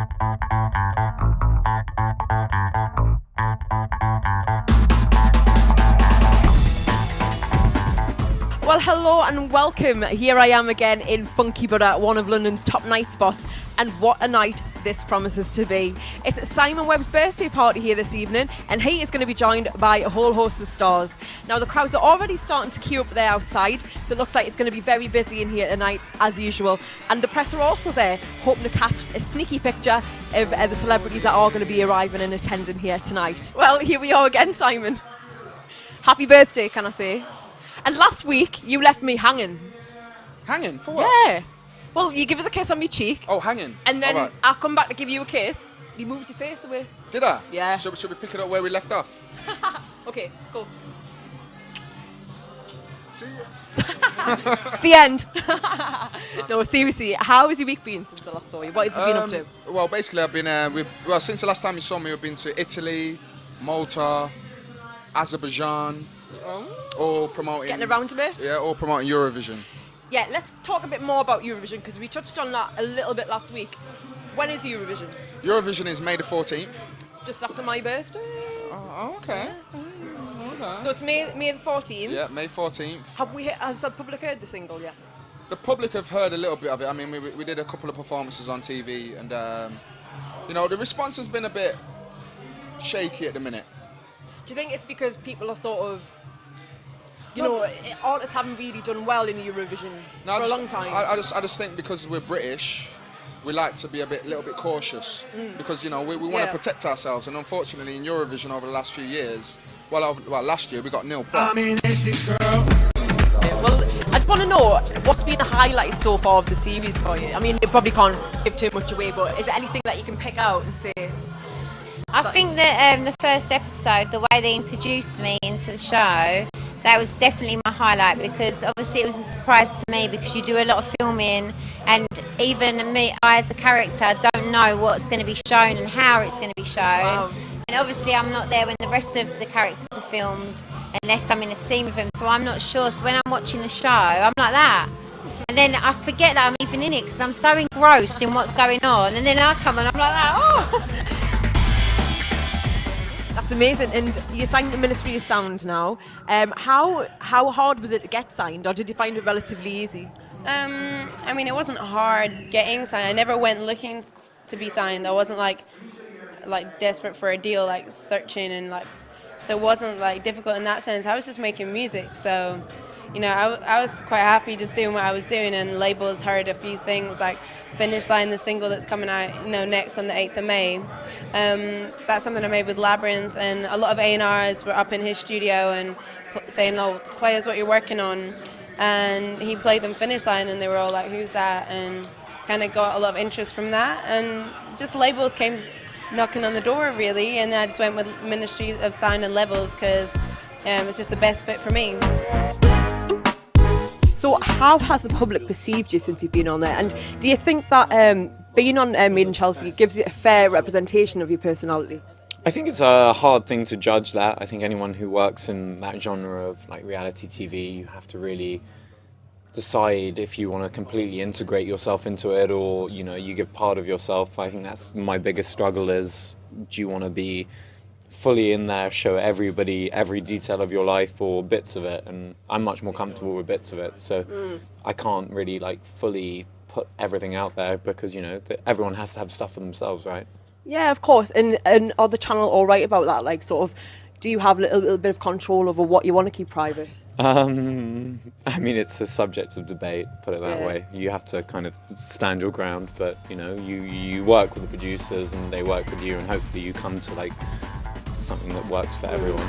Well, hello and welcome. Here I am again in Funky Butter, one of London's top night spots, and what a night this promises to be. It's Simon Webb's birthday party here this evening, and he is going to be joined by a whole host of stars. Now, the crowds are already starting to queue up there outside, so it looks like it's going to be very busy in here tonight, as usual. And the press are also there, hoping to catch a sneaky picture of the celebrities that are going to be arriving and attending here tonight. Well, here we are again, Simon. Happy birthday, can I say? And last week, you left me hanging. Hanging? For what? Yeah. Well, you give us a kiss on my cheek. Oh, hanging. And then right. I'll come back to give you a kiss. You moved your face away. Did I? Yeah. Should we pick it up where we left off? Okay, go. The end. No, seriously, how has your week been since I last saw you? What have you been up to? Well, basically, I've been, since the last time you saw me, we've been to Italy, Malta, Azerbaijan, all promoting... Getting around a bit? Yeah, all promoting Eurovision. Yeah, let's talk a bit more about Eurovision, because we touched on that a little bit last week. When is Eurovision? Eurovision is May the 14th. Just after my birthday. Oh, okay. So it's May the 14th. Yeah, May 14th. Has the public heard the single yet? The public have heard a little bit of it. I mean, we did a couple of performances on TV, and the response has been a bit shaky at the minute. Do you think it's because people are sort of, artists haven't really done well in Eurovision for a long time? I just think because we're British, we like to be a little bit cautious because we want to protect ourselves, and unfortunately in Eurovision over the last few years, last year we got nil points. Well, I just want to know what's been the highlight so far of the series for you. I mean, you probably can't give too much away, but is there anything that you can pick out and say? I think that the first episode, the way they introduced me into the show, that was definitely my highlight, because obviously it was a surprise to me, because you do a lot of filming, and even me, I as a character, don't know what's going to be shown and how it's going to be shown. Wow. And obviously I'm not there when the rest of the characters are filmed, unless I'm in a scene with them, so I'm not sure. So when I'm watching the show, I'm like that. And then I forget that I'm even in it, because I'm so engrossed in what's going on, and then I come and I'm like that, oh! That's amazing. And you signed the Ministry of Sound now. How hard was it to get signed, or did you find it relatively easy? I mean, it wasn't hard getting signed. I never went looking to be signed. I wasn't like desperate for a deal, like searching and so it wasn't difficult in that sense. I was just making music, so I was quite happy just doing what I was doing, and labels heard a few things like Finish Line, the single that's coming out next on the 8th of May. That's something I made with Labyrinth, and a lot of A&Rs were up in his studio and saying, "Oh, play us what you're working on." And he played them Finish Line, and they were all like, "Who's that?" And kind of got a lot of interest from that, and just labels came knocking on the door really, and I just went with Ministry of Sound and Levels because it's just the best fit for me. So how has the public perceived you since you've been on there? And do you think that being on Made in Chelsea gives you a fair representation of your personality? I think it's a hard thing to judge that. I think anyone who works in that genre of reality TV, you have to really decide if you want to completely integrate yourself into it, or you give part of yourself. I think that's my biggest struggle is, do you want to be fully in there, show everybody every detail of your life or bits of it? And I'm much more comfortable with bits of it, so I can't really fully put everything out there, because everyone has to have stuff for themselves, right? Yeah, of course. And are the channel all right about that? Do you have a little bit of control over what you want to keep private? I mean, it's a subject of debate, put it that way. You have to kind of stand your ground, but you work with the producers and they work with you, and hopefully you come to something that works for everyone.